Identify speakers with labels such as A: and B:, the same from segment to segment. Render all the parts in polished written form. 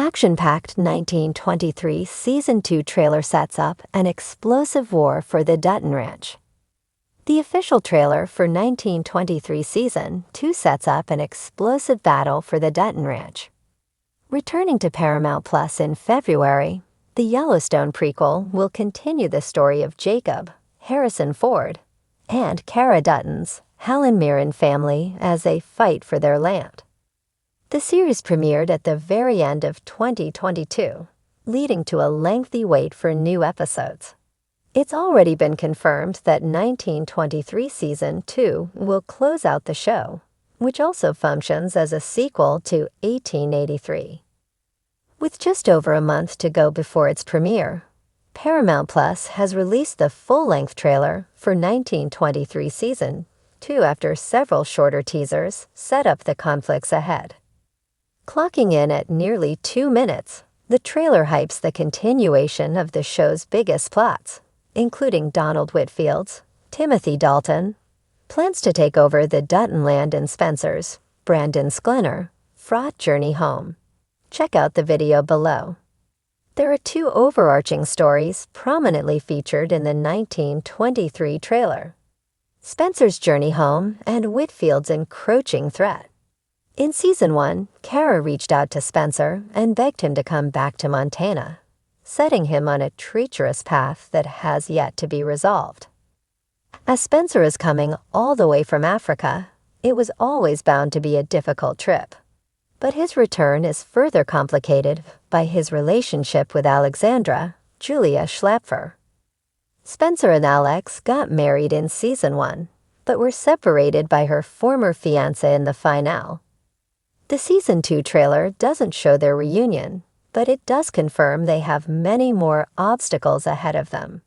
A: Action-packed 1923 Season 2 trailer sets up an explosive war for the Dutton Ranch. The official trailer for 1923 Season 2 sets up an explosive battle for the Dutton Ranch. Returning to Paramount Plus in February, the Yellowstone prequel will continue the story of Jacob, Harrison Ford, and Cara Dutton's Helen Mirren family as they fight for their land. The series premiered at the very end of 2022, leading to a lengthy wait for new episodes. It's already been confirmed that 1923 Season 2 will close out the show, which also functions as a sequel to 1883. With just over a month to go before its premiere, Paramount Plus has released the full-length trailer for 1923 Season 2 after several shorter teasers set up the conflicts ahead. Clocking in at nearly 2 minutes, the trailer hypes the continuation of the show's biggest plots, including Donald Whitfield's, Timothy Dalton, plans to take over the Dutton land and Spencer's, Brandon Sklenar, fraught journey home. Check out the video below. There are 2 overarching stories prominently featured in the 1923 trailer: Spencer's journey home and Whitfield's encroaching threat. In Season 1, Cara reached out to Spencer and begged him to come back to Montana, setting him on a treacherous path that has yet to be resolved. As Spencer is coming all the way from Africa, it was always bound to be a difficult trip. But his return is further complicated by his relationship with Alexandra, Julia Schlapfer. Spencer and Alex got married in Season 1, but were separated by her former fiancé in the finale. The Season 2 trailer doesn't show their reunion, but it does confirm they have many more obstacles ahead of them.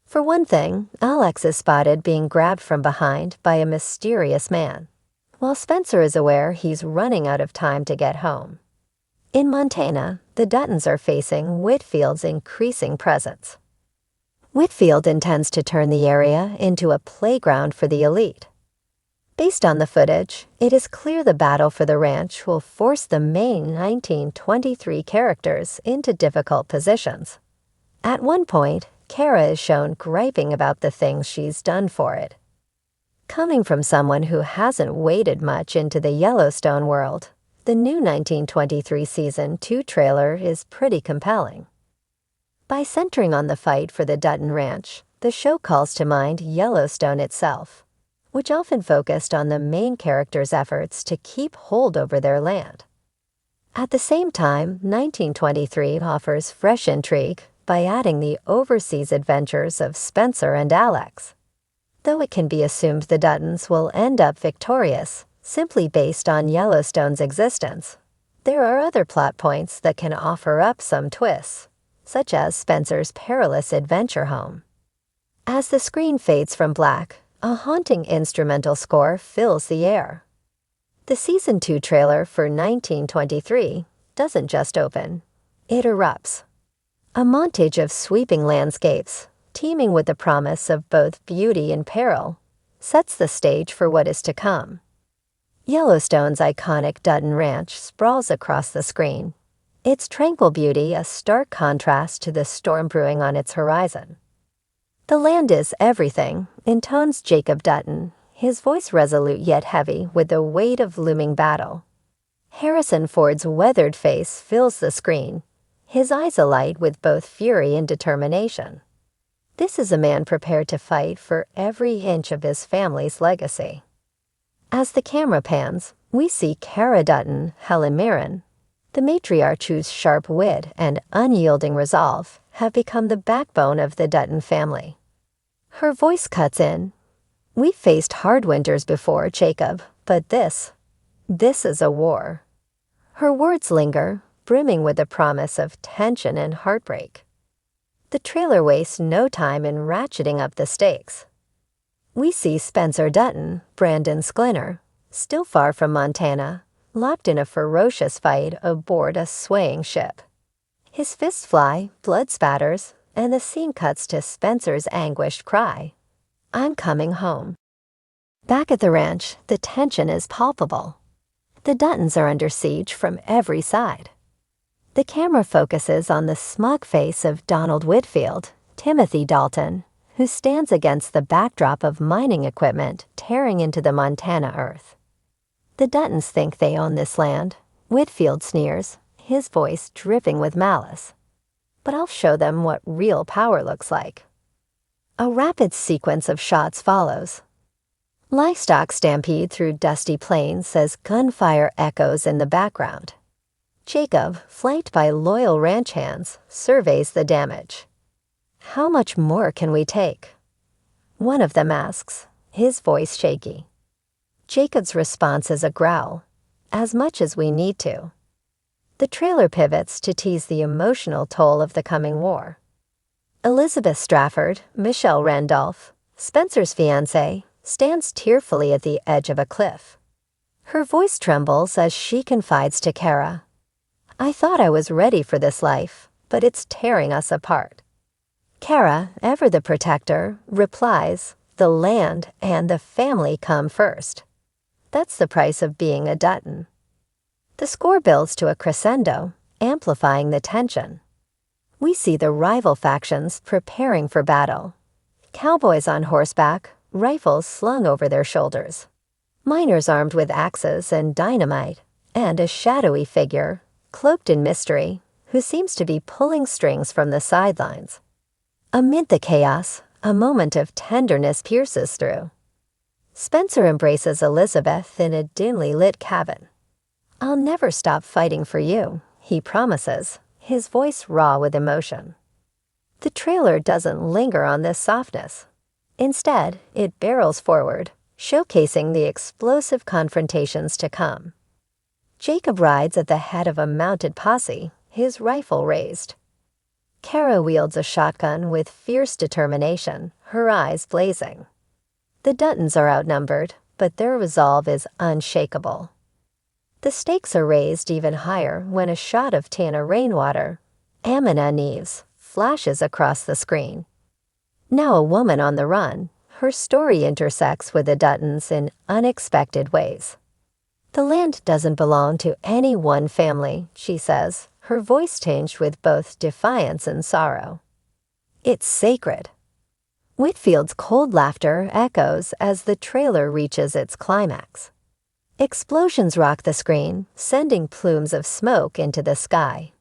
A: For one thing, Alex is spotted being grabbed from behind by a mysterious man, while Spencer is aware he's running out of time to get home. In Montana, the Duttons are facing Whitfield's increasing presence. Whitfield intends to turn the area into a playground for the elite. Based on the footage, it is clear the battle for the ranch will force the main 1923 characters into difficult positions. At one point, Cara is shown griping about the things she's done for it. Coming from someone who hasn't waded much into the Yellowstone world, the new 1923 Season 2 trailer is pretty compelling. By centering on the fight for the Dutton Ranch, the show calls to mind Yellowstone itself, which often focused on the main characters' efforts to keep hold over their land. At the same time, 1923 offers fresh intrigue by adding the overseas adventures of Spencer and Alex. Though it can be assumed the Duttons will end up victorious, simply based on Yellowstone's existence, there are other plot points that can offer up some twists, such as Spencer's perilous adventure home. As the screen fades from black, a haunting instrumental score fills the air. The Season 2 trailer for 1923 doesn't just open, it erupts. A montage of sweeping landscapes, teeming with the promise of both beauty and peril, sets the stage for what is to come. Yellowstone's iconic Dutton Ranch sprawls across the screen, its tranquil beauty a stark contrast to the storm brewing on its horizon. The land is everything, intones Jacob Dutton, his voice resolute yet heavy with the weight of looming battle. Harrison Ford's weathered face fills the screen, his eyes alight with both fury and determination. This is a man prepared to fight for every inch of his family's legacy. As the camera pans, we see Cara Dutton, Helen Mirren. The matriarch whose sharp wit and unyielding resolve have become the backbone of the Dutton family. Her voice cuts in. "We've faced hard winters before, Jacob, but this is a war." Her words linger, brimming with the promise of tension and heartbreak. The trailer wastes no time in ratcheting up the stakes. We see Spencer Dutton, Brandon Sklenar, still far from Montana, locked in a ferocious fight aboard a swaying ship. His fists fly, blood spatters, and the scene cuts to Spencer's anguished cry, "I'm coming home." Back at the ranch, the tension is palpable. The Duttons are under siege from every side. The camera focuses on the smug face of Donald Whitfield, Timothy Dalton, who stands against the backdrop of mining equipment tearing into the Montana earth. The Duttons think they own this land. Whitfield sneers, his voice dripping with malice. But I'll show them what real power looks like. A rapid sequence of shots follows. Livestock stampede through dusty plains as gunfire echoes in the background. Jacob, flanked by loyal ranch hands, surveys the damage. How much more can we take? One of them asks, his voice shaky. Jacob's response is a growl, as much as we need to. The trailer pivots to tease the emotional toll of the coming war. Elizabeth Strafford, Michelle Randolph, Spencer's fiancée, stands tearfully at the edge of a cliff. Her voice trembles as she confides to Kara. I thought I was ready for this life, but it's tearing us apart. Kara, ever the protector, replies, the land and the family come first. That's the price of being a Dutton. The score builds to a crescendo, amplifying the tension. We see the rival factions preparing for battle. Cowboys on horseback, rifles slung over their shoulders. Miners armed with axes and dynamite, and a shadowy figure, cloaked in mystery, who seems to be pulling strings from the sidelines. Amid the chaos, a moment of tenderness pierces through. Spencer embraces Elizabeth in a dimly lit cabin. I'll never stop fighting for you, he promises, his voice raw with emotion. The trailer doesn't linger on this softness. Instead, it barrels forward, showcasing the explosive confrontations to come. Jacob rides at the head of a mounted posse, his rifle raised. Kara wields a shotgun with fierce determination, her eyes blazing. The Duttons are outnumbered, but their resolve is unshakable. The stakes are raised even higher when a shot of Tana Rainwater, Amina Neves, flashes across the screen. Now a woman on the run, her story intersects with the Duttons in unexpected ways. The land doesn't belong to any one family, she says, her voice tinged with both defiance and sorrow. It's sacred. Whitfield's cold laughter echoes as the trailer reaches its climax. Explosions rock the screen, sending plumes of smoke into the sky.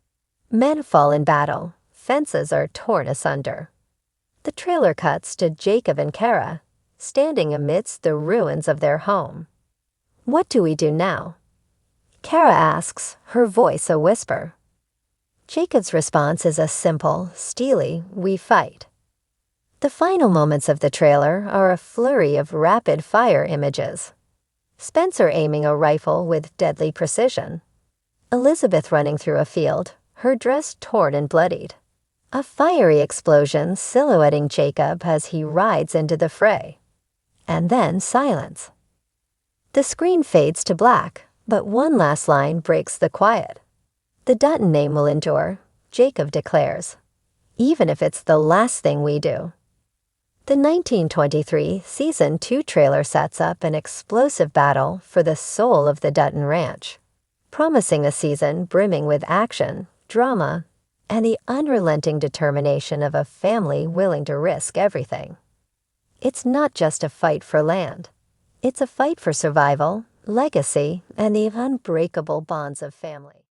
A: Men fall in battle, fences are torn asunder. The trailer cuts to Jacob and Kara, standing amidst the ruins of their home. What do we do now? Kara asks, her voice a whisper. Jacob's response is a simple, steely, we fight. The final moments of the trailer are a flurry of rapid-fire images. Spencer aiming a rifle with deadly precision. Elizabeth running through a field, her dress torn and bloodied. A fiery explosion silhouetting Jacob as he rides into the fray. And then silence. The screen fades to black, but one last line breaks the quiet. The Dutton name will endure, Jacob declares, even if it's the last thing we do. The 1923 Season 2 trailer sets up an explosive battle for the soul of the Dutton Ranch, promising a season brimming with action, drama, and the unrelenting determination of a family willing to risk everything. It's not just a fight for land. It's a fight for survival, legacy, and the unbreakable bonds of family.